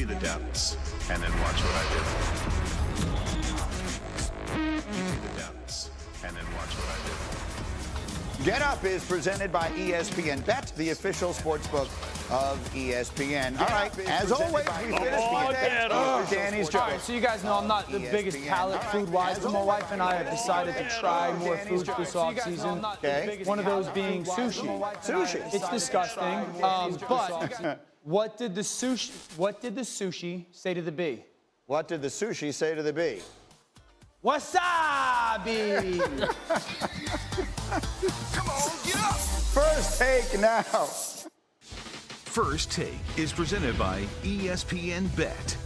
you the depths, and then watch what I do. Give me the depths, and then watch what I do. Get Up is presented by ESPN Bet, the official sportsbook of ESPN. All right, as always, we finish with Danny's joke. All right, so you guys know I'm not the biggest palate food-wise, but my wife and I have decided to try more foods this offseason. Okay. One of those being sushi. Sushi. It's disgusting. But what did the sushi say to the bee? What did the sushi say to the bee? Wasabi! Come on, get up! First Take now. First Take is presented by ESPN Bet.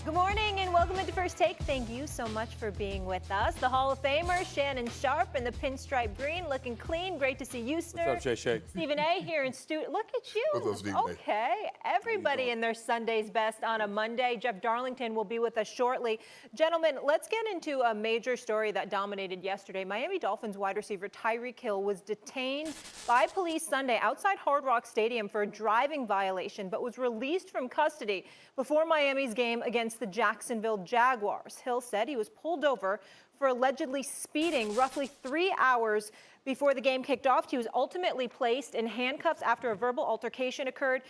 Good morning and welcome into First Take. Thank you so much for being with us. The Hall of Famer, Shannon Sharp, in the pinstripe green, looking clean. Great to see you, Snurr. What's up, Shay? Stephen A. here in studio. Look at you. What's up, Stephen A? Okay. Everybody in their Sunday's best on a Monday. Jeff Darlington will be with us shortly. Gentlemen, let's get into a major story that dominated yesterday. Miami Dolphins wide receiver Tyreek Hill was detained by police Sunday outside Hard Rock Stadium for a driving violation, but was released from custody before Miami's game against the Jacksonville Jaguars. Hill said he was pulled over for allegedly speeding roughly 3 hours before the game kicked off. He was ultimately placed in handcuffs after a verbal altercation occurred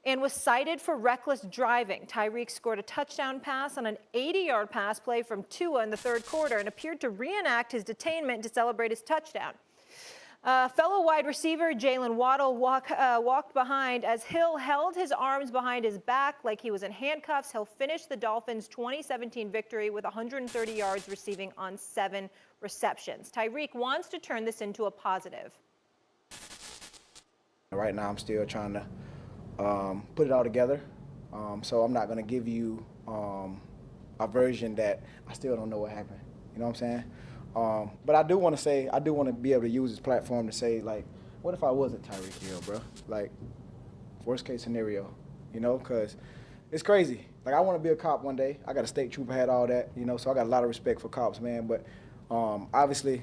and was cited for reckless driving. Tyreek scored a touchdown pass on an 80-yard pass play from Tua in the third quarter and appeared to reenact his detainment to celebrate his touchdown. Fellow wide receiver Jalen Waddle walked behind as Hill held his arms behind his back like he was in handcuffs. Hill finished the Dolphins' 2017 victory with 130 yards receiving on 7 receptions. Tyreek wants to turn this into a positive. Right now I'm still trying to put it all together, so I'm not going to give you a version that I still don't know what happened. You know what I'm saying? But I do want to be able to use this platform to say, like, what if I wasn't Tyreek Hill, bro? Like, worst case scenario, you know, because it's crazy. Like, I want to be a cop one day. I got a state trooper hat, all that, you know, so I got a lot of respect for cops, man. But obviously,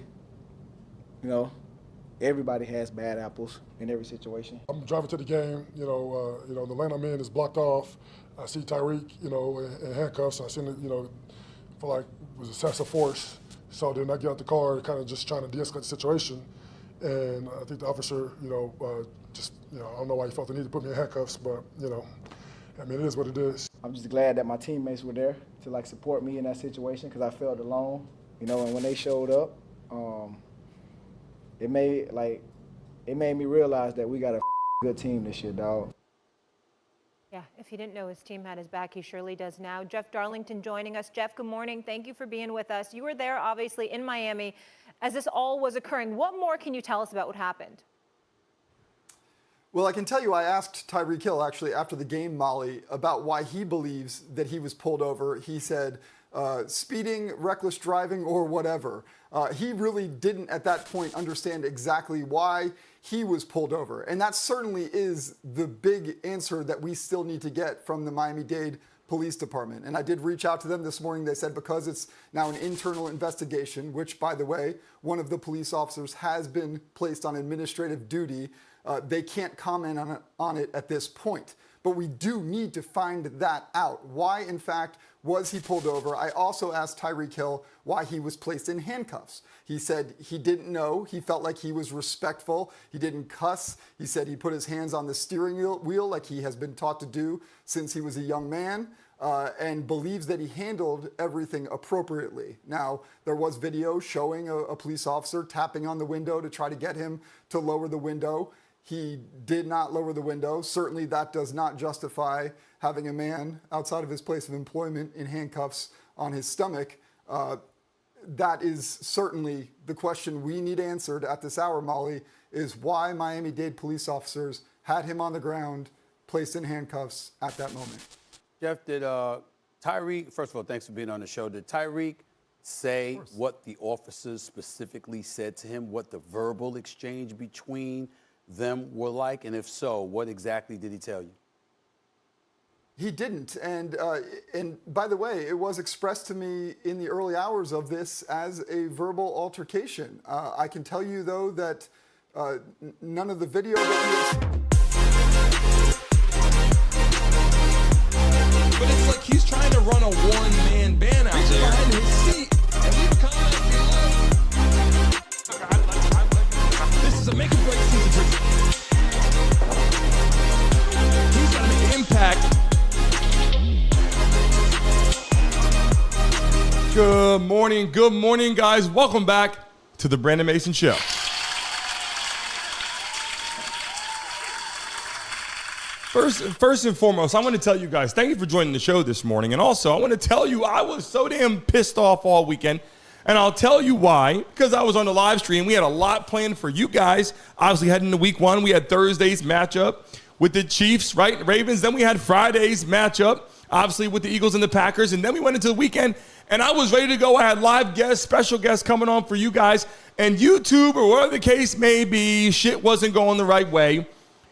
you know, everybody has bad apples in every situation. I'm driving to the game, the lane I'm in is blocked off. I see Tyreek, in handcuffs. I seen it, feel like it was excessive force. So then I get out the car, kind of just trying to de-escalate the situation. And I think the officer, I don't know why he felt the need to put me in handcuffs, but, it is what it is. I'm just glad that my teammates were there to, like, support me in that situation because I felt alone, and when they showed up, it made me realize that we got a good team this year, dog. Yeah, if he didn't know his team had his back, he surely does now. Jeff Darlington joining us. Jeff, good morning. Thank you for being with us. You were there, obviously, in Miami as this all was occurring. What more can you tell us about what happened? Well, I can tell you I asked Tyreek Hill, actually, after the game, Molly, about why he believes that he was pulled over. He said speeding, reckless driving, or whatever. He really didn't, at that point, understand exactly why he was pulled over. And that certainly is the big answer that we still need to get from the Miami-Dade Police Department. And I did reach out to them this morning. They said because it's now an internal investigation, which, by the way, one of the police officers has been placed on administrative duty, they can't comment on it at this point. But we do need to find that out. Why, in fact, was he pulled over? I also asked Tyreek Hill why he was placed in handcuffs. He said he didn't know. He felt like he was respectful. He didn't cuss. He said he put his hands on the steering wheel like he has been taught to do since he was a young man, and believes that he handled everything appropriately. Now, there was video showing a police officer tapping on the window to try to get him to lower the window. He did not lower the window. Certainly that does not justify having a man outside of his place of employment in handcuffs on his stomach. That is certainly the question we need answered at this hour, Molly, is why Miami-Dade police officers had him on the ground, placed in handcuffs at that moment. Jeff, did Tyreek, first of all, thanks for being on the show. Did Tyreek say what the officers specifically said to him, what the verbal exchange between them were like? And if so, what exactly did he tell you? He didn't. And by the way, it was expressed to me in the early hours of this as a verbal altercation. I can tell you, though, that none of the video that But it's like he's trying to run a one-man band out there behind his seat. And we've kind of this is a make or break season for he's got to make an impact. Good morning, guys. Welcome back to the Brandon Mason Show. First and foremost, I want to tell you guys, thank you for joining the show this morning. And also, I want to tell you, I was so damn pissed off all weekend. And I'll tell you why, because I was on the live stream. We had a lot planned for you guys. Obviously, heading into week one, we had Thursday's matchup with the Chiefs, right? Ravens. Then we had Friday's matchup, obviously, with the Eagles and the Packers. And then we went into the weekend, and I was ready to go. I had live guests, special guests coming on for you guys. And YouTube, or whatever the case may be, shit wasn't going the right way.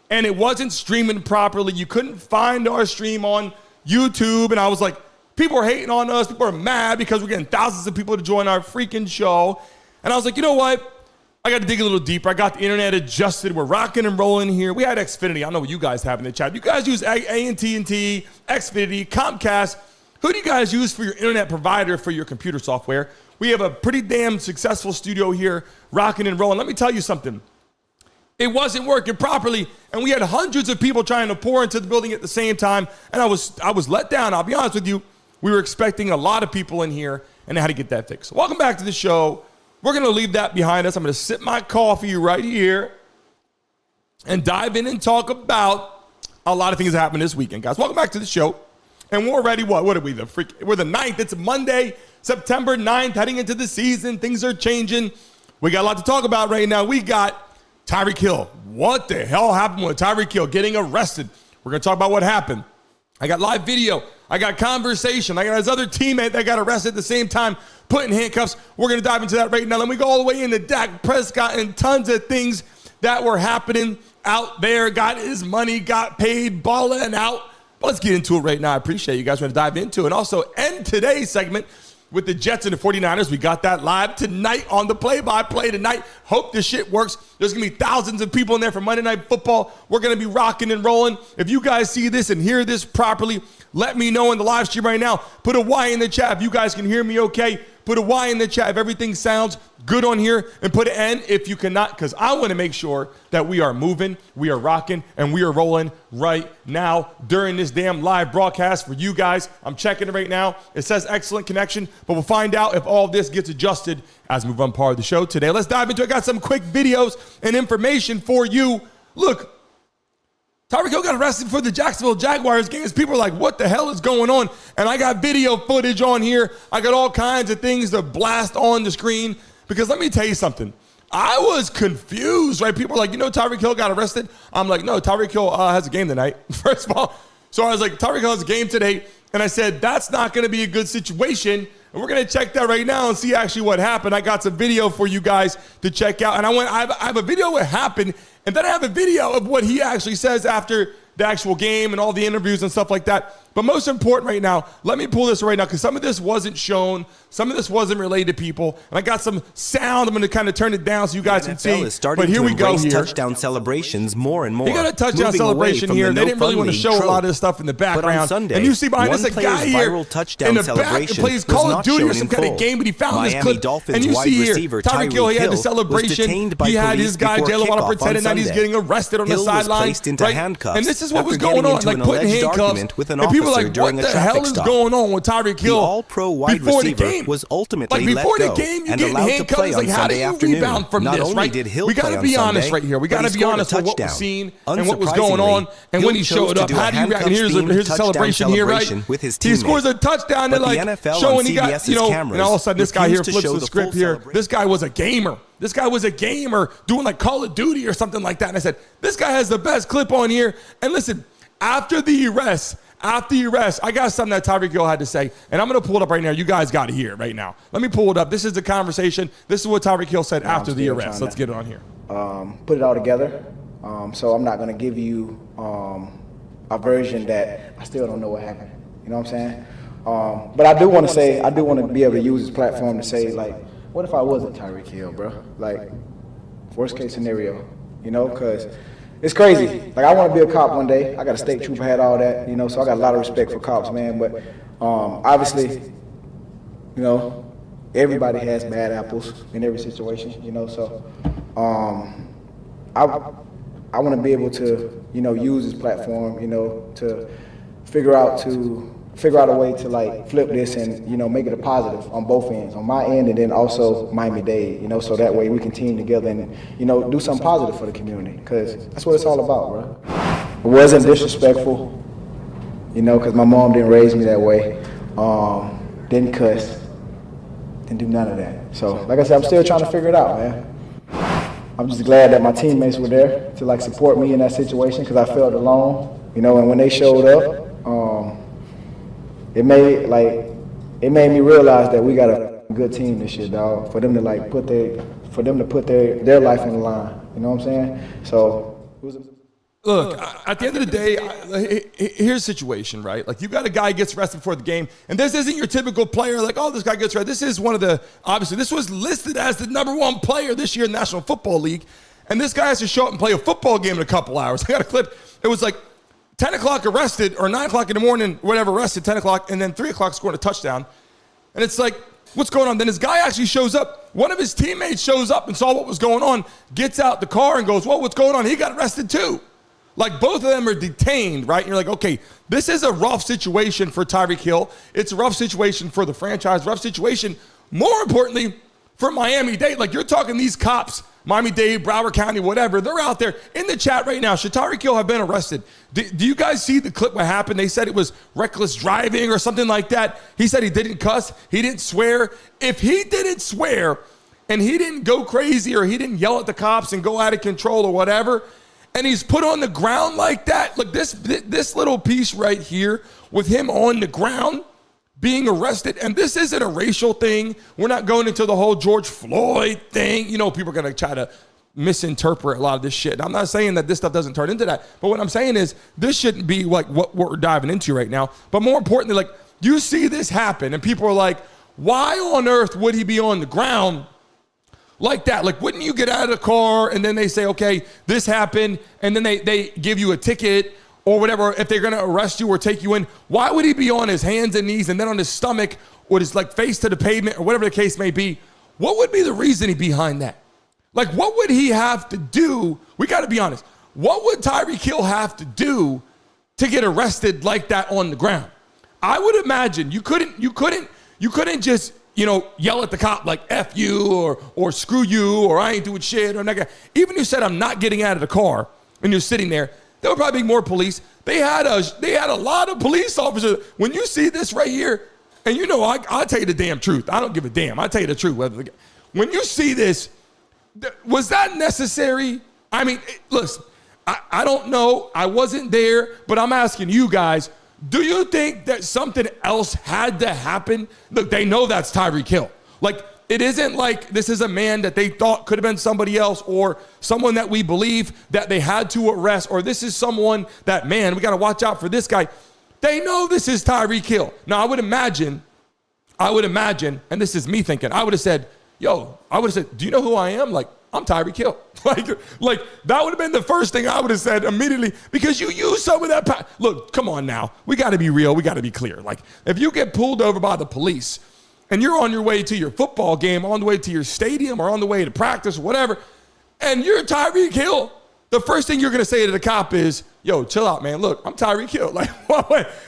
And it wasn't streaming properly. You couldn't find our stream on YouTube. And I was like, people are hating on us. People are mad because we're getting thousands of people to join our freaking show. And I was like, you know what? I got to dig a little deeper. I got the internet adjusted. We're rocking and rolling here. We had Xfinity. I don't know what you guys have in the chat. You guys use AT&T, Xfinity, Comcast. Who do you guys use for your internet provider for your computer software? We have a pretty damn successful studio here, rocking and rolling. Let me tell you something. It wasn't working properly, and we had hundreds of people trying to pour into the building at the same time, and I was let down. I'll be honest with you. We were expecting a lot of people in here, and I had to get that fixed. So welcome back to the show. We're going to leave that behind us. I'm going to sip my coffee right here and dive in and talk about a lot of things that happened this weekend, guys. Welcome back to the show, and we're already, what are we, we're the 9th. It's Monday, September 9th, heading into the season. Things are changing. We got a lot to talk about right now. We got Tyreek Hill. What the hell happened with Tyreek Hill getting arrested? We're going to talk about what happened. I got live video. I got conversation. I got his other teammate that got arrested at the same time, put in handcuffs. We're going to dive into that right now. Let me go all the way into Dak Prescott and tons of things that were happening out there. Got his money, got paid, balling out. But let's get into it right now. I appreciate you guys want to dive into it. And also end today's segment with the Jets and the 49ers. We got that live tonight on the play-by-play tonight. Hope this shit works. There's going to be thousands of people in there for Monday Night Football. We're going to be rocking and rolling. If you guys see this and hear this properly, let me know in the live stream right now. Put a Y in the chat if you guys can hear me okay. Put a Y in the chat if everything sounds good on here. And put an N if you cannot, because I want to make sure that we are moving, we are rocking, and we are rolling right now during this damn live broadcast for you guys. I'm checking it right now. It says excellent connection, but we'll find out if all this gets adjusted as we run part of the show today. Let's dive into it. I got some quick videos and information for you. Look, Tyreek Hill got arrested for the Jacksonville Jaguars game. People are like, what the hell is going on? And I got video footage on here. I got all kinds of things to blast on the screen because let me tell you something. I was confused, right? People are like, Tyreek Hill got arrested. I'm like, no, Tyreek Hill has a game tonight, first of all. So I was like, Tyreek Hill has a game today. And I said, that's not going to be a good situation. And we're going to check that right now and see actually what happened. I got some video for you guys to check out. And I have a video of what happened. And then I have a video of what he actually says after the actual game and all the interviews and stuff like that. But most important right now, let me pull this right now because some of this wasn't shown. Some of this wasn't relayed to people. And I got some sound. I'm going to kind of turn it down so you guys can see. But here we go here. Touchdown celebrations more and more. He got a touchdown celebration here. They didn't really want to show a lot of this stuff in the background. But on Sunday, and you see behind us a guy here in the back who plays Call of Duty or some kind of game, but he found this clip. And you see here, Tyreek Hill, he had the celebration. He had his guy, Jalen Waddle, pretending that he's getting arrested on the sideline. And this is what was going on, like putting handcuffs. And people are like, what the hell is going on with Tyreek Hill? The all-pro wide receiver was ultimately let go and allowed to play on Sunday afternoon. Not only did Hill play on Sunday, we got to be honest right here. We got to be honest with what we're seeing and what was going on. And when he showed up, how do you react? Here's a celebration here, right? He scores a touchdown. They're like showing he got, and all of a sudden this guy here flips the script here. This guy was a gamer. This guy was a gamer doing like Call of Duty or something like that. And I said, this guy has the best clip on here. And listen, after the arrest, I got something that Tyreek Hill had to say, and I'm going to pull it up right now. You guys got to hear it right now. Let me pull it up. This is the conversation. This is what Tyreek Hill said after the arrest. Let's get it on here. Put it all together. So I'm not going to give you a version that I still don't know what happened. You know what I'm saying? But I do want to say, I do want to be able to use this platform to say, like, what if I wasn't Tyreek Hill, bro? Like, Worst case scenario, you know, because it's crazy. Like, I want to be a cop one day. I got a state trooper, had all that, you know, so I got a lot of respect for cops, man. But obviously, you know, everybody has bad apples in every situation, you know, so I want to be able to, you know, use this platform, you know, to figure out a way to, like, flip this and, you know, make it a positive on both ends, on my end and then also Miami-Dade, you know, so that way we can team together and, you know, do something positive for the community, because that's what it's all about, bro. It wasn't disrespectful, you know, because my mom didn't raise me that way, didn't cuss, didn't do none of that. So, like I said, I'm still trying to figure it out, man. I'm just glad that my teammates were there to, like, support me in that situation, because I felt alone, you know, and when they showed up, it made me realize that we got a good team this year, dog. For them to, like, put their life on the line. You know what I'm saying? So it was Look, at the end of the day, here's the situation, right? Like, you got a guy gets arrested before the game, and this isn't your typical player, like, oh, this guy gets arrested. This is one of the, obviously, this was listed as the #1 player this year in the National Football League, and this guy has to show up and play a football game in a couple hours. I got a clip. It was like 10 o'clock arrested, or 9 o'clock in the morning, whatever, arrested, 10 o'clock, and then 3 o'clock scoring a touchdown. And it's like, what's going on? Then this guy actually shows up. One of his teammates shows up and saw what was going on, gets out the car and goes, whoa, what's going on? He got arrested too. Like, both of them are detained, right? And you're like, okay, this is a rough situation for Tyreek Hill. It's a rough situation for the franchise, rough situation, more importantly, for Miami-Dade. Like, you're talking these cops, Miami-Dade, Broward County, whatever, they're out there in the chat right now. Should Tyreek Hill have been arrested? Do you guys see the clip what happened? They said it was reckless driving or something like that. He said he didn't cuss. He didn't swear. If he didn't swear and he didn't go crazy or he didn't yell at the cops and go out of control or whatever, and he's put on the ground like that, look, this little piece right here with him on the ground being arrested, and this isn't a racial thing. We're not going into the whole George Floyd thing. You know, people are going to try to misinterpret a lot of this shit. I'm not saying that this stuff doesn't turn into that, but what I'm saying is this shouldn't be like what we're diving into right now. But more importantly, like, you see this happen, and people are like, why on earth would he be on the ground like that? Like, wouldn't you get out of the car and then they say, okay, this happened, and then they give you a ticket or whatever, if they're going to arrest you or take you in? Why would he be on his hands and knees and then on his stomach with his, like, face to the pavement or whatever the case may be? What would be the reasoning behind that? Like, what would he have to do? We got to be honest. What would Tyreek Hill have to do to get arrested like that on the ground? I would imagine you couldn't just, you know, yell at the cop like F you or screw you or I ain't doing shit or not. Even if you said I'm not getting out of the car and you're sitting there would probably be more police. They had a lot of police officers. When you see this right here, and you know, I'll tell you the damn truth. I don't give a damn. I'll tell you the truth. When you see this, was that necessary? I mean, listen, I don't know. I wasn't there, but I'm asking you guys, do you think that something else had to happen? Look, they know that's Tyreek Hill. Like, it isn't like this is a man that they thought could have been somebody else or someone that we believe that they had to arrest, or this is someone that, man, we got to watch out for this guy. They know this is Tyreek Hill. Now, I would imagine, and this is me thinking, I would have said, do you know who I am? Like, I'm Tyreek Hill. Like that would have been the first thing I would have said immediately, because you use some of that. Look, come on now. We got to be real. We got to be clear. Like, if you get pulled over by the police and you're on your way to your football game, on the way to your stadium, or on the way to practice or whatever, and you're Tyreek Hill, the first thing you're going to say to the cop is, yo, chill out, man. Look, I'm Tyreek Hill.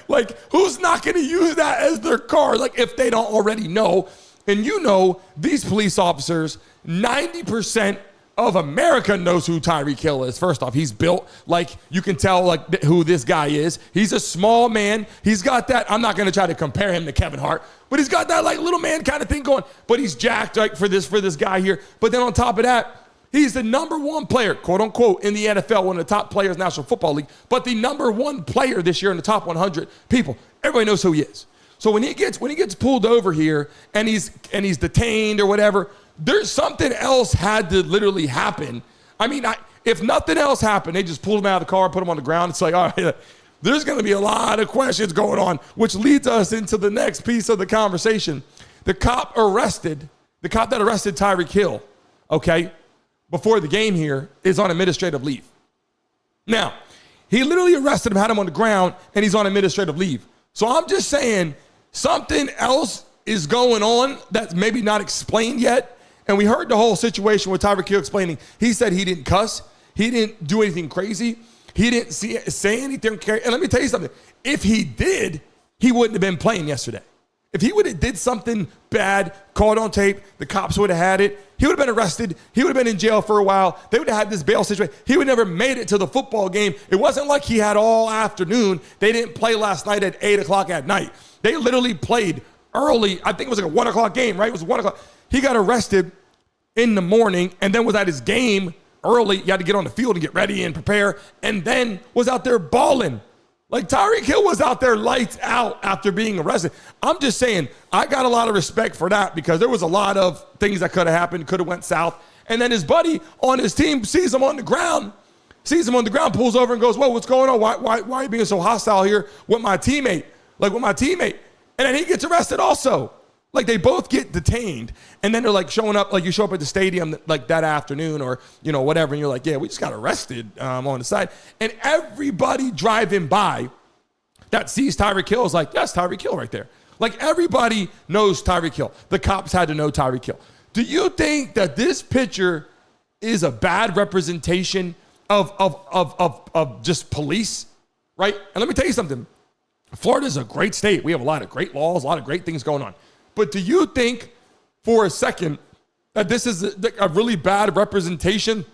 Like, who's not going to use that as their card? Like, if they don't already know. And you know, these police officers, 90% of America knows who Tyreek Hill is. First off, he's built, like, you can tell, like, who this guy is. He's a small man. He's got that, I'm not going to try to compare him to Kevin Hart, but he's got that, like, little man kind of thing going. But he's jacked, like, for this guy here. But then on top of that, he's the #1 player, quote unquote, in the NFL, one of the top players in the National Football League, but the #1 player this year in the top 100 people. Everybody knows who he is. So when he gets pulled over here and he's detained or whatever, there's something else had to literally happen. I mean, if nothing else happened, they just pulled him out of the car, put him on the ground. It's like, all right, there's going to be a lot of questions going on, which leads us into the next piece of the conversation. The cop that arrested Tyreek Hill, okay, before the game here is on administrative leave. Now, he literally arrested him, had him on the ground, and he's on administrative leave. So I'm just saying something else is going on that's maybe not explained yet. And we heard the whole situation with Tyreek Hill explaining. He said he didn't cuss. He didn't do anything crazy. He didn't say anything. And let me tell you something. If he did, he wouldn't have been playing yesterday. If he would have did something bad, caught on tape, the cops would have had it. He would have been arrested. He would have been in jail for a while. They would have had this bail situation. He would have never made it to the football game. It wasn't like he had all afternoon. They didn't play last night at 8 o'clock at night. They literally played early. I think it was like a 1 o'clock game, right? It was 1 o'clock. He got arrested in the morning and then was at his game early. You had to get on the field and get ready and prepare, and then was out there balling. Like, Tyreek Hill was out there lights out after being arrested. I'm just saying, I got a lot of respect for that because there was a lot of things that could have happened, could have went south. And then his buddy on his team sees him on the ground, pulls over and goes, whoa, what's going on? Why are you being so hostile here with my teammate? And then he gets arrested also. Like, they both get detained. And then they're like showing up, like you show up at the stadium like that afternoon or, you know, whatever. And you're like, yeah, we just got arrested on the side. And everybody driving by that sees Tyreek Hill is like, that's Tyreek Hill right there. Like, everybody knows Tyreek Hill. The cops had to know Tyreek Hill. Do you think that this picture is a bad representation of just police, right? And let me tell you something. Florida is a great state. We have a lot of great laws, a lot of great things going on. But do you think for a second that this is a really bad representation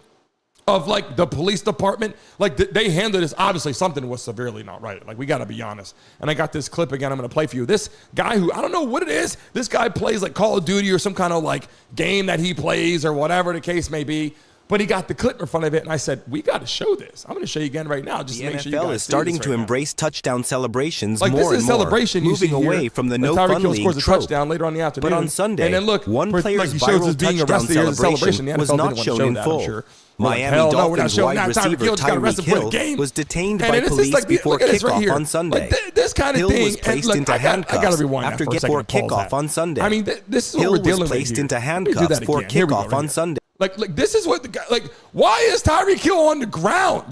of, like, the police department? Like, they handled this. Obviously, something was severely not right. Like, we got to be honest. And I got this clip again I'm going to play for you. This guy who, I don't know what it is. This guy plays, like, Call of Duty or some kind of, like, game that he plays or whatever the case may be. But he got the clip in front of it, and I said, we got to show this. I'm going to show you again right now. Just to make sure you guys is starting to embrace touchdown celebrations like, more and more, celebration moving away from the no-fun league scores a trope. touchdown later on in the afternoon. But on Sunday, and then look, one player's viral touchdown celebration was not shown in full. Miami Dolphins wide receiver Tyreek Hill was detained by police before kickoff on Sunday. This kind of thing. Hill was placed into handcuffs after before kickoff on Sunday. I mean, this is what we're dealing with. Hill was placed into handcuffs for kickoff on Sunday. Like this is what the guy, like, why is Tyreek Hill on the ground?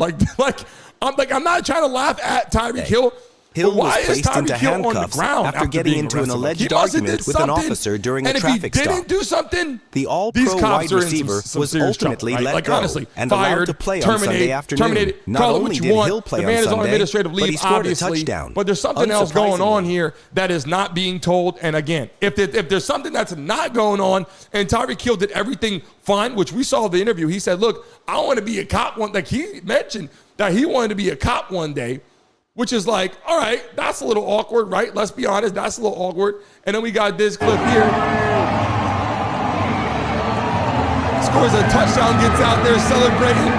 I'm not trying to laugh at Tyreek Hill. Hill was placed into handcuffs after getting into an alleged argument with an officer during a traffic stop. And if he didn't do something, the all-pro wide receiver was ultimately let go and allowed to play on Sunday afternoon. Not only did Hill play on Sunday, but he scored a touchdown. But there's something else going on here that is not being told. And again, if there's something that's not going on, and Tyreek Hill did everything fine, which we saw the interview, he said, look, I want to be a cop one. Like, he mentioned that he wanted to be a cop one day. Which is like, all right, that's a little awkward, right? Let's be honest, that's a little awkward. And then we got this clip here. Scores a touchdown, gets out there celebrating.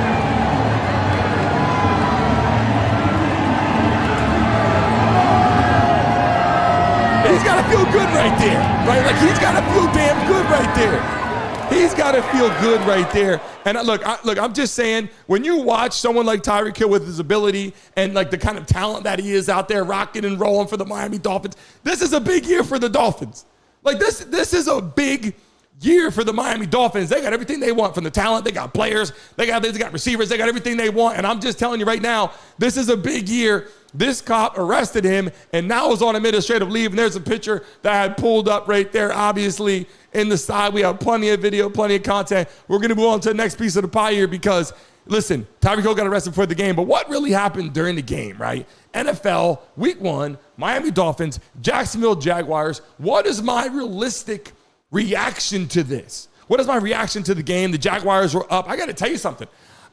He's got to feel good right there, right? Like, he's got to feel damn good right there. He's got to feel good right there. And look, I'm just saying, when you watch someone like Tyreek Hill with his ability and, like, the kind of talent that he is out there rocking and rolling for the Miami Dolphins, this is a big year for the Dolphins. Like, this is a big year for the Miami Dolphins. They got everything they want from the talent. They got players. They got receivers. They got everything they want. And I'm just telling you right now, this is a big year. This cop arrested him and now is on administrative leave. And there's a picture that I had pulled up right there, obviously, in the side. We have plenty of video, plenty of content. We're going to move on to the next piece of the pie here because, listen, Tyreek Hill got arrested for the game. But what really happened during the game, right? NFL, Week 1, Miami Dolphins, Jacksonville Jaguars. What is my realistic reaction to this? What is my reaction to the game? The Jaguars were up. I got to tell you something.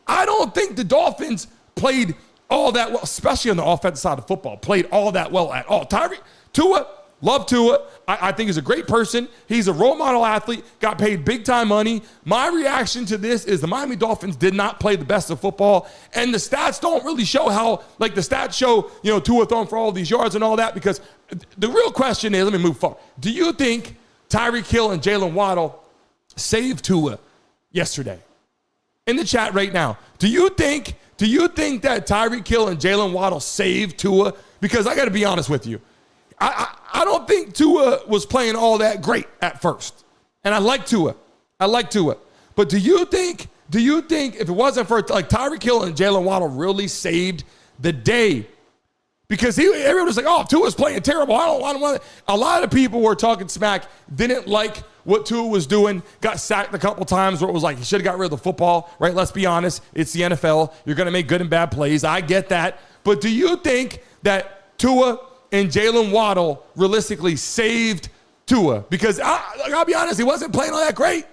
I don't think the Dolphins played all that well, especially on the offensive side of football, played all that well at all. Tua, love Tua. I think he's a great person. He's a role model athlete, got paid big time money. My reaction to this is the Miami Dolphins did not play the best of football. And the stats don't really show how, like, the stats show, you know, Tua throwing for all these yards and all that, because the real question is, let me move forward. Do you think Tyreek Hill and Jalen Waddle saved Tua yesterday? In the chat right now, do you think that Tyreek Hill and Jalen Waddle saved Tua? Because I got to be honest with you. I don't think Tua was playing all that great at first. And I like Tua. But do you think do you think if it wasn't for like Tyreek Hill and Jalen Waddle really saved the day? Because everyone was like, oh, Tua's playing terrible. I don't want it. A lot of people were talking smack, didn't like what Tua was doing, got sacked a couple times where it was like he should have got rid of the football, right? Let's be honest. It's the NFL. You're going to make good and bad plays. I get that. But do you think that Tua and Jalen Waddle realistically saved Tua? Because I'll be honest, he wasn't playing all that great.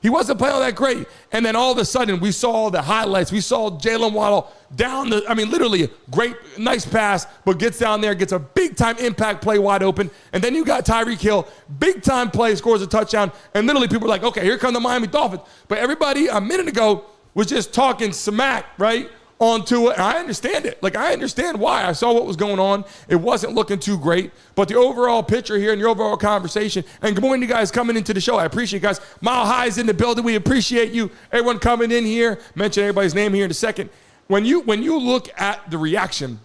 He wasn't playing all that great. And then all of a sudden, we saw the highlights. We saw Jalen Waddle literally a great, nice pass, but gets down there, gets a big-time impact play wide open. And then you got Tyreek Hill, big-time play, scores a touchdown. And literally people were like, okay, here come the Miami Dolphins. But everybody a minute ago was just talking smack, right, on Tua. And I understand it. Like, I understand why. I saw what was going on. It wasn't looking too great. But the overall picture here and your overall conversation, and good morning to you guys coming into the show. I appreciate you guys. Mile High's in the building. We appreciate you. Everyone coming in here. Mention everybody's name here in a second. When you look at the reaction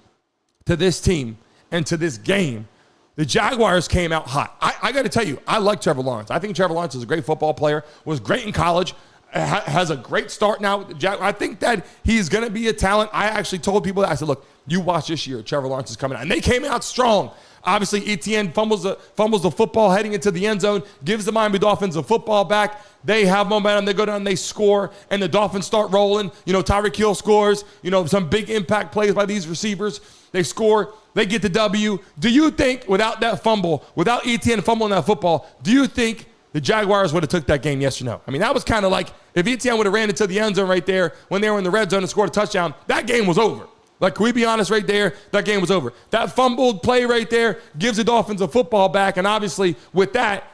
to this team and to this game, the Jaguars came out hot. I got to tell you, I like Trevor Lawrence. I think Trevor Lawrence is a great football player, was great in college, has a great start now with the Jaguars. I think that he's going to be a talent. I actually told people that. I said, look, you watch this year. Trevor Lawrence is coming out. And they came out strong. Obviously, Etienne fumbles the football heading into the end zone, gives the Miami Dolphins the football back. They have momentum. They go down, they score, and the Dolphins start rolling. Tyreek Hill scores. Some big impact plays by these receivers. They score. They get the W. Do you think without that fumble, without Etienne fumbling that football, do you think the Jaguars would have took that game, yes or no? I mean, that was kind of like if Etienne would have ran into the end zone right there when they were in the red zone and scored a touchdown, that game was over. Like, can we be honest right there? That game was over. That fumbled play right there gives the Dolphins a football back, and obviously with that,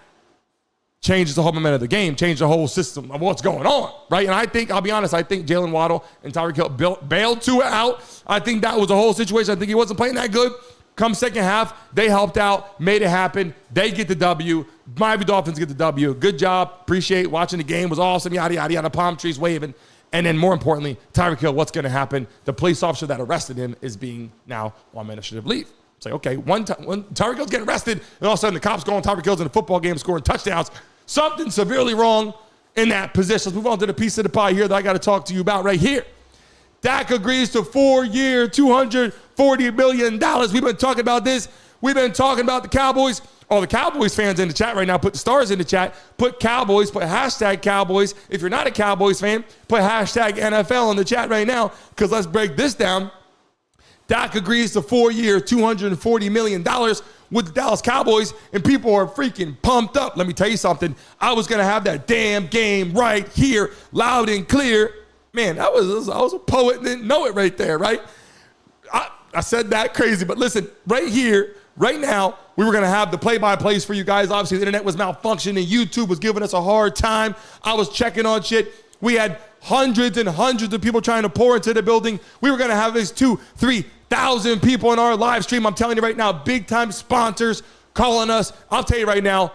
changes the whole momentum of the game, changes the whole system of what's going on, right? And I'll be honest, I think Jalen Waddle and Tyreek Hill bailed Tua out. I think that was the whole situation. I think he wasn't playing that good. Come second half, they helped out, made it happen. They get the W. Miami Dolphins get the W. Good job. Appreciate watching the game. It was awesome. Yada, yada, yada. Palm trees waving. And then more importantly, Tyreek Hill, what's going to happen? The police officer that arrested him is being now on administrative leave. It's like, okay, when Tyreek Hill's getting arrested, and all of a sudden the cops go on Tyreek Hill's in a football game scoring touchdowns. Something severely wrong in that position. Let's move on to the piece of the pie here that I got to talk to you about right here. Dak agrees to 4-year, $240 million. We've been talking about this. We've been talking about the Cowboys. All the Cowboys fans in the chat right now, put the stars in the chat. Put Cowboys, put hashtag Cowboys. If you're not a Cowboys fan, put hashtag NFL in the chat right now, because let's break this down. Dak agrees to 4-year, $240 million with the Dallas Cowboys, and people are freaking pumped up. Let me tell you something. I was going to have that damn game right here, loud and clear. Man, I was a poet and didn't know it right there, right? I said that crazy, but listen, right here, right now, we were going to have the play-by-plays for you guys. Obviously, the internet was malfunctioning. YouTube was giving us a hard time. I was checking on shit. We had hundreds and hundreds of people trying to pour into the building. We were going to have these 2,000-3,000 people in our live stream. I'm telling you right now, big-time sponsors calling us. I'll tell you right now,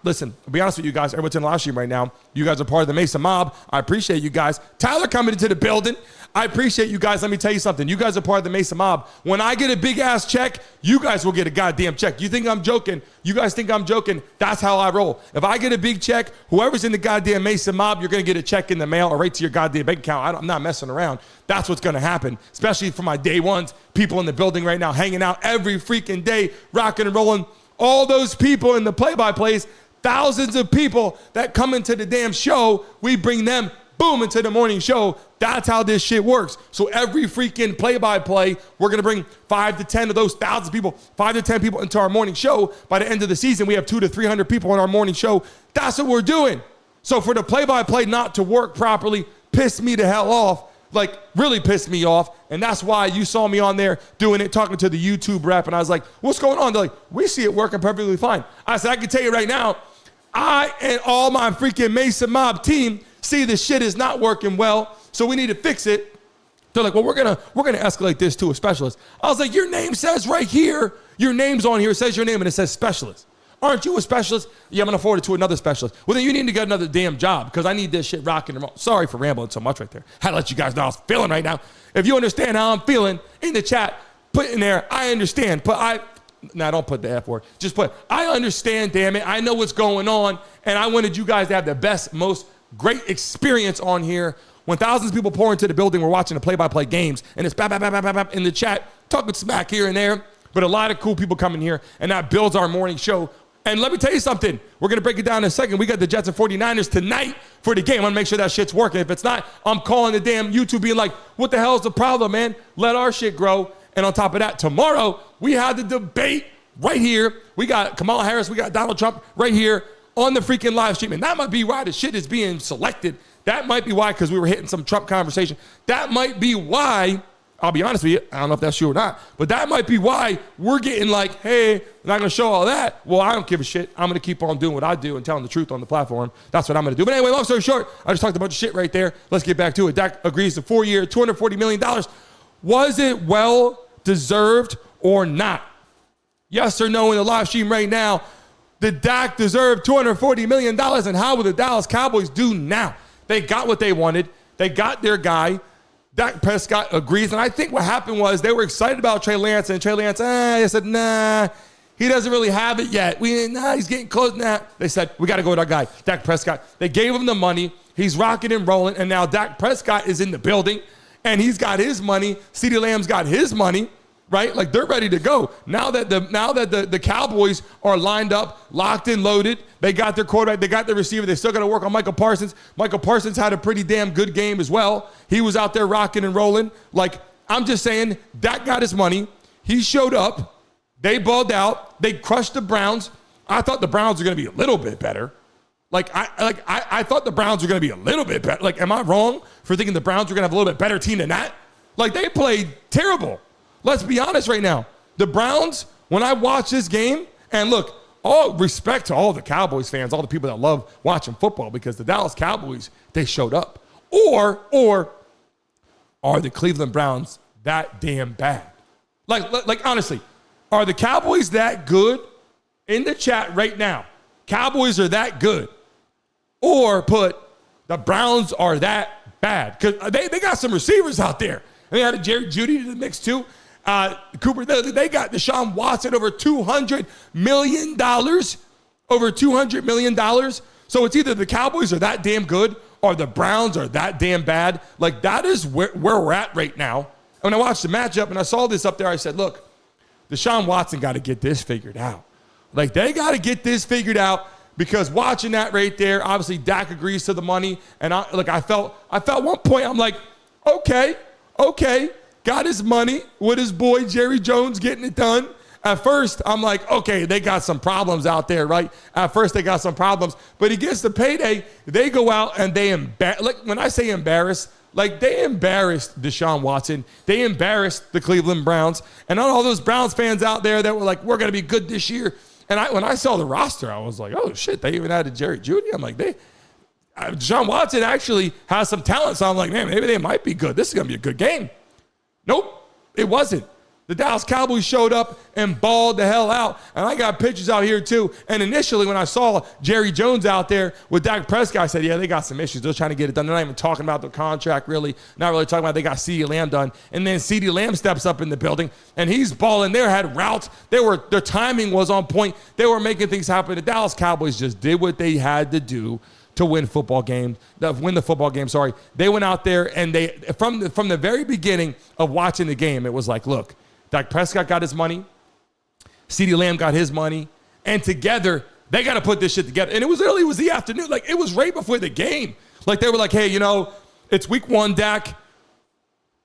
listen, I'll be honest with you guys. Everyone's in the live stream right now. You guys are part of the Mesa Mob. I appreciate you guys. Tyler coming into the building. I appreciate you guys. Let me tell you something. You guys are part of the Mesa Mob. When I get a big-ass check, you guys will get a goddamn check. You think I'm joking? You guys think I'm joking? That's how I roll. If I get a big check, whoever's in the goddamn Mesa Mob, you're going to get a check in the mail or right to your goddamn bank account. I'm not messing around. That's what's going to happen, especially for my day ones, people in the building right now hanging out every freaking day, rocking and rolling. All those people in the play-by-plays, thousands of people that come into the damn show, we bring them, boom, into the morning show. That's how this shit works. So every freaking play-by-play, we're going to bring 5 to 10 of those thousands of people, 5 to 10 people into our morning show. By the end of the season, we have 200 to 300 people in our morning show. That's what we're doing. So for the play-by-play not to work properly, pissed me the hell off. Like, really pissed me off. And that's why you saw me on there doing it, talking to the YouTube rep. And I was like, what's going on? They're like, we see it working perfectly fine. I said, I can tell you right now, I and all my freaking Mesa Mob team see this shit is not working well, so we need to fix it. They're like, well, we're gonna escalate this to a specialist. I was like, your name says right here, your name's on here, it says your name, and it says specialist. Aren't you a specialist? Yeah, I'm going to forward it to another specialist. Well, then you need to get another damn job because I need this shit rocking and roll. Sorry for rambling so much right there. I had to let you guys know how I was feeling right now. If you understand how I'm feeling in the chat, put in there, I understand. Don't put the F word. Just put, I understand, damn it. I know what's going on, and I wanted you guys to have the best, most great experience on here when thousands of people pour into the building, we're watching the play-by-play games, and it's bap, bap, bap, bap, bap in the chat, talking smack here and there, but a lot of cool people coming here, and that builds our morning show. And let me tell you something. We're going to break it down in a second. We got the Jets and 49ers tonight for the game. I want to make sure that shit's working. If it's not, I'm calling the damn YouTube being like, what the hell is the problem, man? Let our shit grow. And on top of that, tomorrow, we have the debate right here. We got Kamala Harris. We got Donald Trump right here on the freaking live stream. And that might be why the shit is being selected. That might be why, because we were hitting some Trump conversation. That might be why, I'll be honest with you, I don't know if that's true or not, but that might be why we're getting like, hey, I'm not going to show all that. Well, I don't give a shit. I'm going to keep on doing what I do and telling the truth on the platform. That's what I'm going to do. But anyway, long story short, I just talked a bunch of shit right there. Let's get back to it. Dak agrees to 4-year, $240 million. Was it well-deserved or not? Yes or no in the live stream right now. Did Dak deserve $240 million? And how will the Dallas Cowboys do now? They got what they wanted. They got their guy. Dak Prescott agrees, and I think what happened was they were excited about Trey Lance, and Trey Lance, they said, nah, he doesn't really have it yet. He's getting close now. They said, we got to go with our guy, Dak Prescott. They gave him the money. He's rocking and rolling, and now Dak Prescott is in the building, and he's got his money. CeeDee Lamb's got his money, right? Like, they're ready to go. Now that the Cowboys are lined up, locked and loaded, they got their quarterback, they got their receiver, they still got to work on Michael Parsons. Michael Parsons had a pretty damn good game as well. He was out there rocking and rolling. Like, I'm just saying, Dak got his money. He showed up. They balled out. They crushed the Browns. I thought the Browns were going to be a little bit better. I thought the Browns were going to be a little bit better. Like, am I wrong for thinking the Browns were going to have a little bit better team than that? Like, they played terrible. Let's be honest right now. The Browns, when I watch this game, and look, all respect to all the Cowboys fans, all the people that love watching football, because the Dallas Cowboys, they showed up. Or are the Cleveland Browns that damn bad? Like honestly, are the Cowboys that good? In the chat right now, Cowboys are that good. Or put the Browns are that bad. Because they got some receivers out there. And they had a Jerry Jeudy in the mix too. Cooper, they got Deshaun Watson over $200 million. Over $200 million. So it's either the Cowboys are that damn good or the Browns are that damn bad. Like, that is where we're at right now. When I watched the matchup and I saw this up there, I said, look, Deshaun Watson got to get this figured out. Like, they got to get this figured out, because watching that right there, obviously Dak agrees to the money. And I felt one point, I'm like, okay. Got his money with his boy Jerry Jones getting it done. At first, I'm like, okay, they got some problems out there, right? At first, they got some problems. But he gets the payday. They go out and they like, when I say embarrass, like, they embarrassed Deshaun Watson. They embarrassed the Cleveland Browns. And all those Browns fans out there that were like, we're going to be good this year. And when I saw the roster, I was like, oh, shit, they even added Jerry Jeudy. I'm like, Deshaun Watson actually has some talent. So I'm like, man, maybe they might be good. This is going to be a good game. Nope, it wasn't. The Dallas Cowboys showed up and balled the hell out. And I got pictures out here too. And initially when I saw Jerry Jones out there with Dak Prescott, I said, yeah, they got some issues. They're trying to get it done. They're not even talking about the contract, really. Not really talking about they got CeeDee Lamb done. And then CeeDee Lamb steps up in the building and he's balling. They had routes. Their timing was on point. They were making things happen. The Dallas Cowboys just did what they had to do to win the football game. They went out there and they, from the very beginning of watching the game, it was like, look, Dak Prescott got his money, CeeDee Lamb got his money, and together, they got to put this shit together. And it was the afternoon. Like, it was right before the game. Like, they were like, hey, it's week 1, Dak.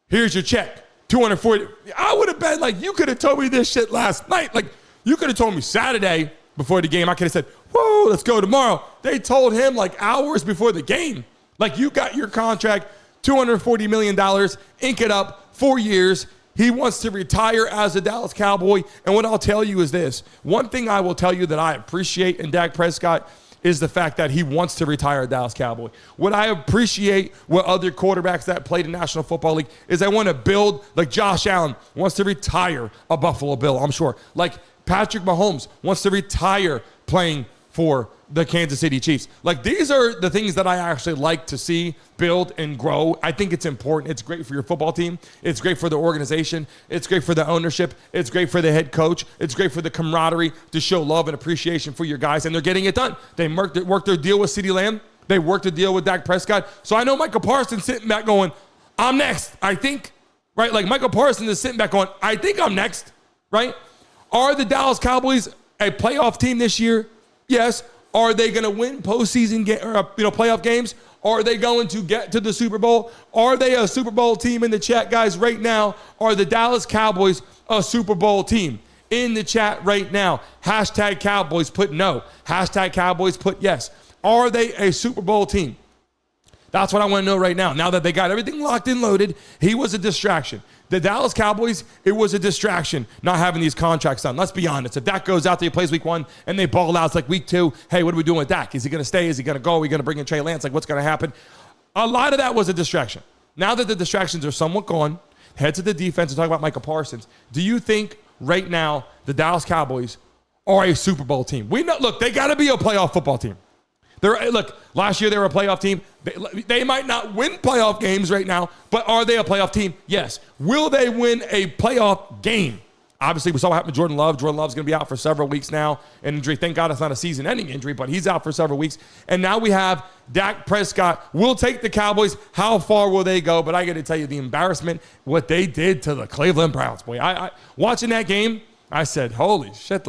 Here's your check, $240. I would have been like, you could have told me this shit last night. Like, you could have told me Saturday before the game. I could have said, whoa, let's go tomorrow. They told him like hours before the game. Like, you got your contract, $240 million, ink it up, 4 years. He wants to retire as a Dallas Cowboy. And what I'll tell you is this. One thing I will tell you that I appreciate in Dak Prescott is the fact that he wants to retire a Dallas Cowboy. What I appreciate with other quarterbacks that played in National Football League is they want to build, like Josh Allen wants to retire a Buffalo Bill, I'm sure. Like Patrick Mahomes wants to retire playing for the Kansas City Chiefs. Like, these are the things that I actually like to see build and grow. I think it's important. It's great for your football team. It's great for the organization. It's great for the ownership. It's great for the head coach. It's great for the camaraderie to show love and appreciation for your guys, and they're getting it done. They worked their deal with CeeDee Lamb. They worked a deal with Dak Prescott. So I know Michael Parsons sitting back going, I'm next, I think. Right? Like Michael Parsons is sitting back going, I think I'm next. Right? Are the Dallas Cowboys a playoff team this year? Yes. Are they going to win postseason playoff games? Are they going to get to the Super Bowl? Are they a Super Bowl team in the chat, guys, right now? Are the Dallas Cowboys a Super Bowl team? In the chat right now, hashtag Cowboys put no. Hashtag Cowboys put yes. Are they a Super Bowl team? That's what I want to know right now. Now that they got everything locked and loaded, he was a distraction. The Dallas Cowboys, it was a distraction not having these contracts done. Let's be honest. If Dak goes out there, he plays week 1, and they ball out, it's like week 2. Hey, what are we doing with Dak? Is he going to stay? Is he going to go? Are we going to bring in Trey Lance? Like, what's going to happen? A lot of that was a distraction. Now that the distractions are somewhat gone, head to the defense and talk about Michael Parsons. Do you think right now the Dallas Cowboys are a Super Bowl team? We know, look, they got to be a playoff football team. Look, last year they were a playoff team. They might not win playoff games right now, but are they a playoff team? Yes. Will they win a playoff game? Obviously, we saw what happened to Jordan Love. Jordan Love's going to be out for several weeks now. An injury. Thank God it's not a season-ending injury, but he's out for several weeks. And now we have Dak Prescott. We'll take the Cowboys. How far will they go? But I got to tell you, the embarrassment, what they did to the Cleveland Browns. Boy, I watching that game, I said, holy shit,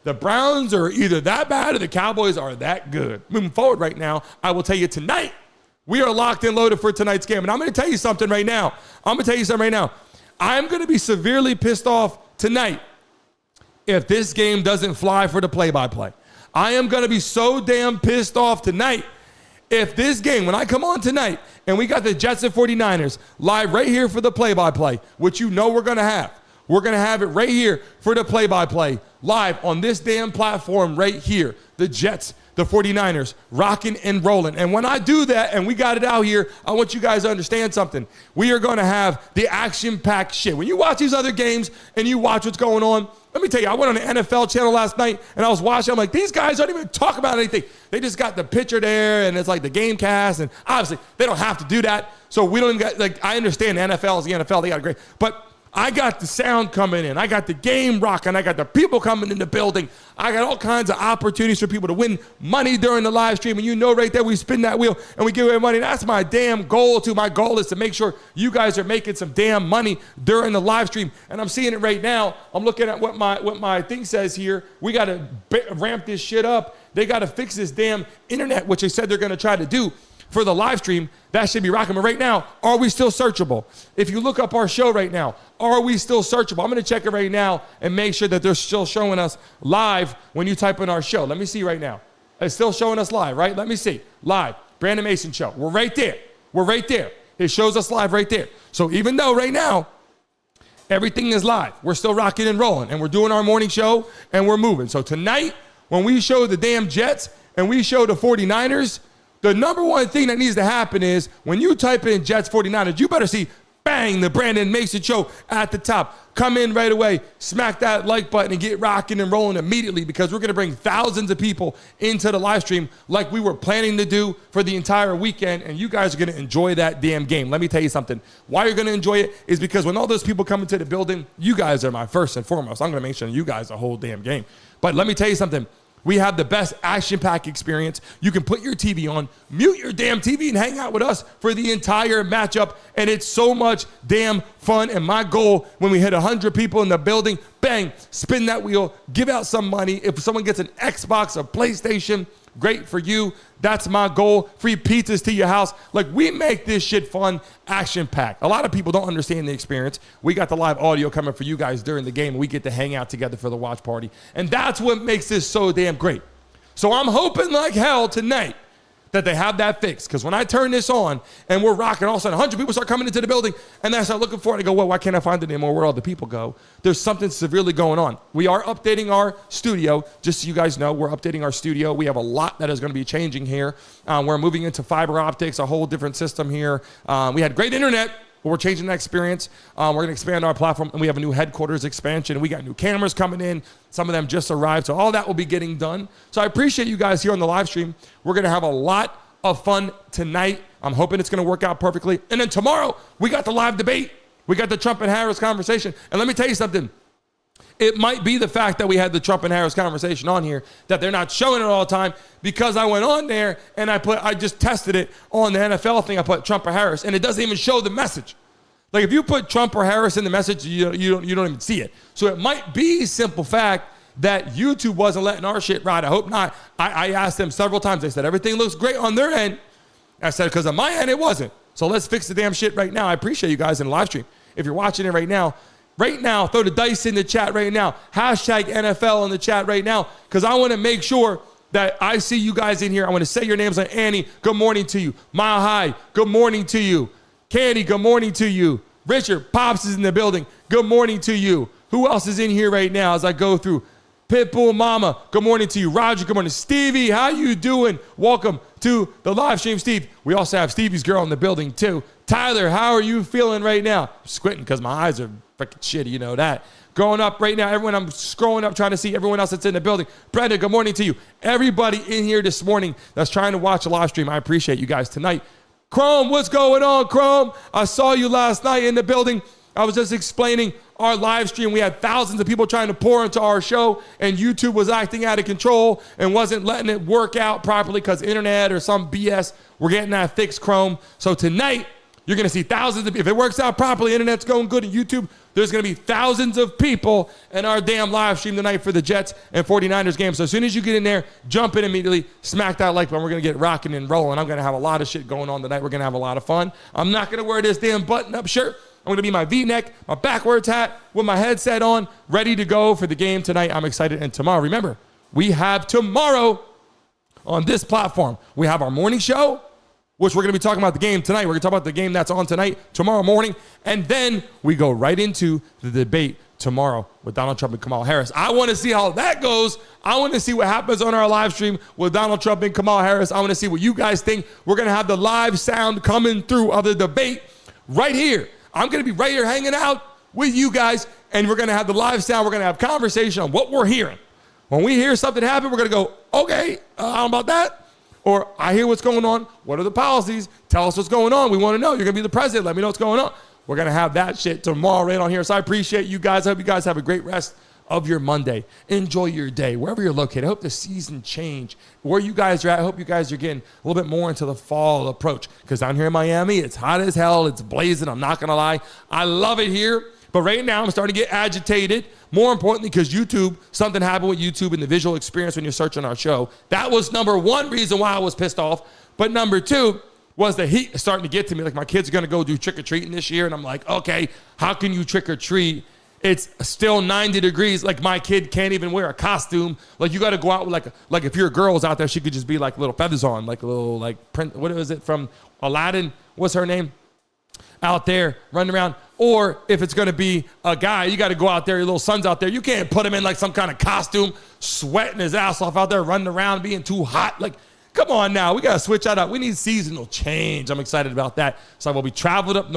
the Browns are either that bad or the Cowboys are that good. Moving forward right now, I will tell you tonight, we are locked and loaded for tonight's game. And I'm going to tell you something right now. I'm going to be severely pissed off tonight if this game doesn't fly for the play-by-play. I am going to be so damn pissed off tonight if this game, when I come on tonight, and we got the Jets and 49ers live right here for the play-by-play, which you know we're going to have. We're going to have it right here for the play-by-play, live on this damn platform right here. The Jets, the 49ers, rocking and rolling. And when I do that and we got it out here, I want you guys to understand something. We are going to have the action-packed shit. When you watch these other games and you watch what's going on, let me tell you, I went on the NFL channel last night and I was watching. I'm like, these guys don't even talk about anything. They just got the picture there and it's like the game cast. And obviously, they don't have to do that. So we don't even got, I understand the NFL is the NFL. They got a great, but I got the sound coming in. I got the game rocking. I got the people coming in the building. I got all kinds of opportunities for people to win money during the live stream. And you know right there, we spin that wheel and we give away money. That's my damn goal too. My goal is to make sure you guys are making some damn money during the live stream. And I'm seeing it right now. I'm looking at what my thing says here. We got to ramp this shit up. They got to fix this damn internet, which they said they're going to try to do for the live stream. That should be rocking. But right now, are we still searchable? If you look up our show right now, are we still searchable? I'm going to check it right now and make sure that they're still showing us live when you type in our show. Let me see right now. It's still showing us live, right? Let me see. Live. Brandon Mason Show. We're right there. We're right there. It shows us live right there. So even though right now, everything is live, we're still rocking and rolling, and we're doing our morning show, and we're moving. So tonight, when we show the damn Jets and we show the 49ers, the number one thing that needs to happen is when you type in Jets 49ers, you better see, bang, the Brandon Mason Show at the top. Come in right away, smack that like button and get rocking and rolling immediately, because we're going to bring thousands of people into the live stream like we were planning to do for the entire weekend, and you guys are going to enjoy that damn game. Let me tell you something. Why you're going to enjoy it is because when all those people come into the building, you guys are my first and foremost. I'm going to make sure you guys the whole damn game. But let me tell you something. We have the best action-packed experience. You can put your TV on, mute your damn TV, and hang out with us for the entire matchup. And it's so much damn fun. And my goal, when we hit 100 people in the building, bang, spin that wheel, give out some money. If someone gets an Xbox or PlayStation, great for you. That's my goal. Free pizzas to your house. Like, we make this shit fun, action-packed. A lot of people don't understand the experience. We got the live audio coming for you guys during the game. We get to hang out together for the watch party. And that's what makes this so damn great. So I'm hoping like hell tonight that they have that fixed. Because when I turn this on and we're rocking, all of a sudden 100 people start coming into the building, and then I start looking for it and go, well, why can't I find it anymore? Where'd all the people go? There's something severely going on. We are updating our studio. Just so you guys know, we're updating our studio. We have a lot that is going to be changing here. We're moving into fiber optics, a whole different system here. We had great internet, but we're changing that experience. We're going to expand our platform, and we have a new headquarters expansion. We got new cameras coming in. Some of them just arrived, so all that will be getting done. So I appreciate you guys here on the live stream. We're going to have a lot of fun tonight. I'm hoping it's going to work out perfectly. And then tomorrow, we got the live debate. We got the Trump and Harris conversation. And let me tell you something. It might be the fact that we had the Trump and Harris conversation on here, that they're not showing it all the time, because I went on there and I just tested it on the NFL thing. I put Trump or Harris, and it doesn't even show the message. Like, if you put Trump or Harris in the message, you don't even see it. So it might be simple fact that YouTube wasn't letting our shit ride. I hope not. I asked them several times. They said everything looks great on their end. I said, because on my end, it wasn't. So let's fix the damn shit right now. I appreciate you guys in the live stream. If you're watching it right now, throw the dice in the chat right now. Hashtag NFL in the chat right now, because I want to make sure that I see you guys in here. I want to say your names. Like Annie, good morning to you. Mile High, good morning to you. Candy, good morning to you. Richard, Pops is in the building. Good morning to you. Who else is in here right now as I go through? Pitbull Mama, good morning to you. Roger, good morning. Stevie, how you doing? Welcome to the live stream, Steve. We also have Stevie's girl in the building too. Tyler, how are you feeling right now? I'm squinting because my eyes are freaking shitty, you know that. Growing up right now, everyone, I'm scrolling up trying to see everyone else that's in the building. Brenda, good morning to you. Everybody in here this morning that's trying to watch the live stream, I appreciate you guys tonight. Chrome, what's going on, Chrome? I saw you last night in the building. I was just explaining our live stream. We had thousands of people trying to pour into our show, and YouTube was acting out of control and wasn't letting it work out properly because internet or some BS. We're getting that fixed, Chrome. So tonight, you're going to see thousands of people. If it works out properly, internet's going good in YouTube, there's going to be thousands of people in our damn live stream tonight for the Jets and 49ers game. So as soon as you get in there, jump in immediately, smack that like button. We're going to get rocking and rolling. I'm going to have a lot of shit going on tonight. We're going to have a lot of fun. I'm not going to wear this damn button-up shirt. I'm going to be my V-neck, my backwards hat with my headset on, ready to go for the game tonight. I'm excited. And tomorrow, remember, we have tomorrow on this platform, we have our morning show, which we're going to be talking about the game tonight. We're going to talk about the game that's on tonight, tomorrow morning. And then we go right into the debate tomorrow with Donald Trump and Kamala Harris. I want to see how that goes. I want to see what happens on our live stream with Donald Trump and Kamala Harris. I want to see what you guys think. We're going to have the live sound coming through of the debate right here. I'm going to be right here hanging out with you guys, and we're going to have the live sound. We're going to have conversation on what we're hearing. When we hear something happen, we're going to go, okay, how about that? Or I hear what's going on. What are the policies? Tell us what's going on. We want to know. You're going to be the president. Let me know what's going on. We're going to have that shit tomorrow right on here. So I appreciate you guys. I hope you guys have a great rest of your Monday. Enjoy your day, wherever you're located. I hope the season change. Where you guys are at, I hope you guys are getting a little bit more into the fall approach. Because down here in Miami, it's hot as hell. It's blazing. I'm not going to lie. I love it here. But right now, I'm starting to get agitated. More importantly, because YouTube, something happened with YouTube and the visual experience when you're searching our show. That was number one reason why I was pissed off. But number two was the heat starting to get to me. Like, my kids are going to go do trick-or-treating this year. And I'm like, okay, how can you trick-or-treat? It's still 90 degrees. Like, my kid can't even wear a costume. Like, you got to go out with like if your girl's out there, she could just be like little feathers on, like a little like print. What is it from Aladdin? What's her name? Out there running around. Or if it's going to be a guy, you got to go out there, your little son's out there. You can't put him in like some kind of costume, sweating his ass off out there, running around, being too hot. Like, come on now. We got to switch that up. We need seasonal change. I'm excited about that. So I will be traveling up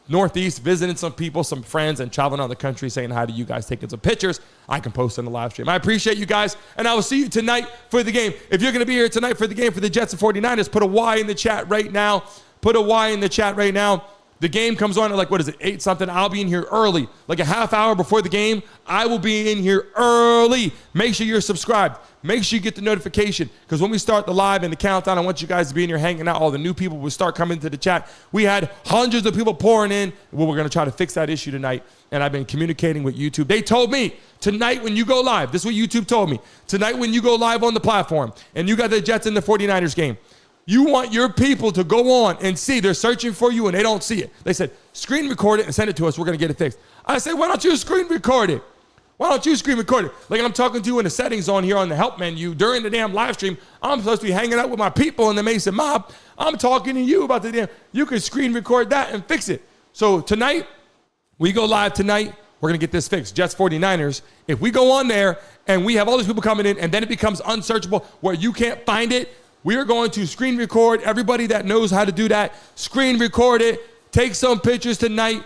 northeast, visiting some people, some friends, and traveling around the country, saying hi to you guys, taking some pictures I can post in the live stream. I appreciate you guys, and I will see you tonight for the game. If you're going to be here tonight for the game for the Jets and 49ers, put a Y in the chat right now. Put a Y in the chat right now. The game comes on at 8 something. I'll be in here early, like a half hour before the game. I will be in here early. Make sure you're subscribed. Make sure you get the notification, because when we start the live and the countdown, I want you guys to be in here hanging out. All the new people will start coming to the chat. We had hundreds of people pouring in. Well, we're going to try to fix that issue tonight, and I've been communicating with YouTube. They told me tonight when you go live, this is what YouTube told me, tonight when you go live on the platform and you got the Jets and the 49ers game, you want your people to go on and see they're searching for you and they don't see it. They said, screen record it and send it to us. We're going to get it fixed. I said, why don't you screen record it? Why don't you screen record it? Like, I'm talking to you in the settings on here on the help menu during the damn live stream. I'm supposed to be hanging out with my people in the Mason mob. I'm talking to you about the damn, you can screen record that and fix it. So tonight, we go live tonight. We're going to get this fixed. Jets 49ers. If we go on there and we have all these people coming in and then it becomes unsearchable where you can't find it, we are going to screen record. Everybody that knows how to do that, screen record it. Take some pictures tonight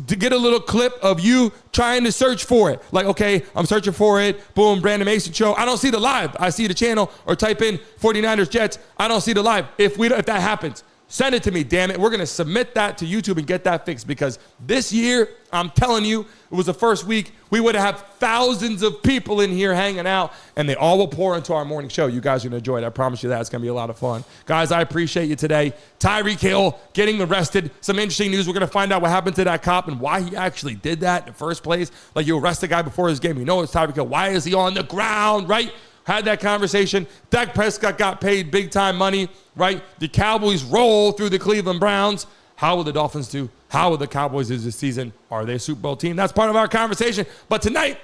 to get a little clip of you trying to search for it. Like, okay, I'm searching for it. Boom, Brandon Mason show. I don't see the live. I see the channel, or type in 49ers Jets. I don't see the live. If that happens, Send it to me, damn it. We're going to submit that to YouTube and get that fixed because this year, I'm telling you, it was the first week. We would have thousands of people in here hanging out, and they all will pour into our morning show. You guys are going to enjoy it. I promise you that. It's going to be a lot of fun. Guys, I appreciate you today. Tyreek Hill getting arrested. Some interesting news. We're going to find out what happened to that cop and why he actually did that in the first place. Like, you arrest a guy before his game. You know it's Tyreek Hill. Why is he on the ground, right? Had that conversation. Dak Prescott got paid big-time money, right? The Cowboys roll through the Cleveland Browns. How will the Dolphins do? How will the Cowboys do this season? Are they a Super Bowl team? That's part of our conversation. But tonight,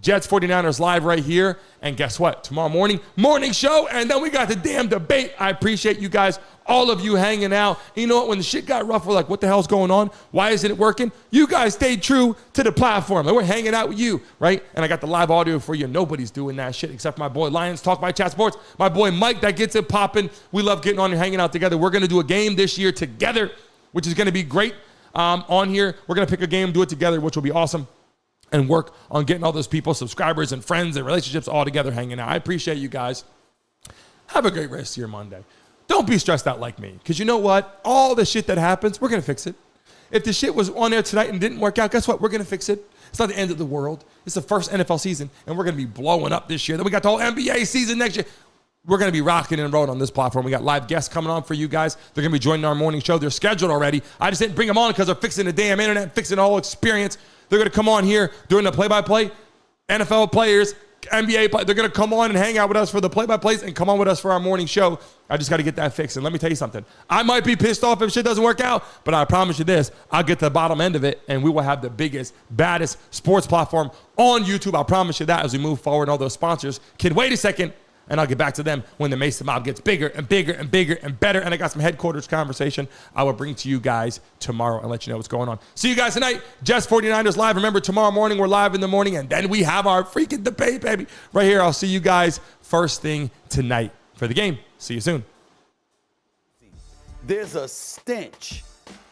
Jets 49ers live right here. And guess what? Tomorrow morning show. And then we got the damn debate. I appreciate you guys, all of you hanging out. You know what? When the shit got rough, we're like, what the hell's going on? Why isn't it working? You guys stayed true to the platform. And we're hanging out with you, right? And I got the live audio for you. Nobody's doing that shit except my boy Lions Talk by Chat Sports. My boy Mike that gets it popping. We love getting on and hanging out together. We're going to do a game this year together, which is going to be great. On here, we're going to pick a game, do it together, which will be awesome. And work on getting all those people, subscribers and friends and relationships all together hanging out. I appreciate you guys. Have a great rest of your Monday. Don't be stressed out like me, because you know what? All the shit that happens, we're going to fix it. If the shit was on there tonight and didn't work out, guess what? We're going to fix it. It's not the end of the world. It's the first NFL season, and we're going to be blowing up this year. Then we got the whole NBA season next year. We're going to be rocking and rolling on this platform. We got live guests coming on for you guys. They're going to be joining our morning show. They're scheduled already. I just didn't bring them on because they're fixing the damn internet, fixing the whole experience. They're going to come on here during the play-by-play. NFL players, NBA players, they're going to come on and hang out with us for the play-by-plays and come on with us for our morning show. I just got to get that fixed. And let me tell you something. I might be pissed off if shit doesn't work out, but I promise you this. I'll get to the bottom end of it, and we will have the biggest, baddest sports platform on YouTube. I promise you that as we move forward. All those sponsors can wait a second, and I'll get back to them when the Mason Mob gets bigger and bigger and bigger and better. And I got some headquarters conversation I will bring to you guys tomorrow and let you know what's going on. See you guys tonight. Jets 49ers live. Remember, tomorrow morning, we're live in the morning, and then we have our freaking debate, baby. Right here. I'll see you guys first thing tonight for the game. See you soon. There's a stench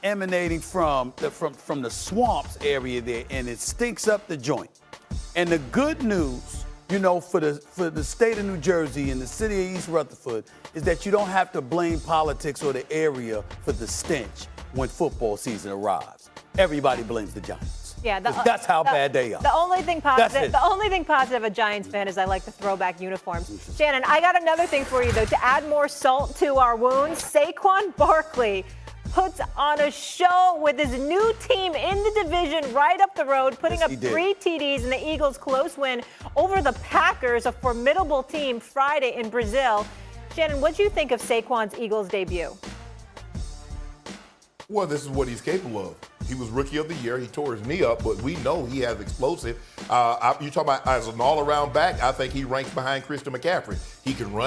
emanating from the swamps area there, and it stinks up the joint. And the good news, you know, for the state of New Jersey and the city of East Rutherford is that you don't have to blame politics or the area for the stench when football season arrives. Everybody blames the Giants. Yeah, that's how bad they are. The only thing positive a Giants fan is I like the throwback uniforms. Shannon, I got another thing for you though. To add more salt to our wounds, Saquon Barkley puts on a show with his new team in the division right up the road, putting up 3 TDs in the Eagles' close win over the Packers, a formidable team, Friday in Brazil. Shannon, what do you think of Saquon's Eagles debut? Well, this is what he's capable of. He was Rookie of the Year. He tore his knee up, but we know he has explosive. You talking about as an all-around back, I think he ranks behind Christian McCaffrey. He can run.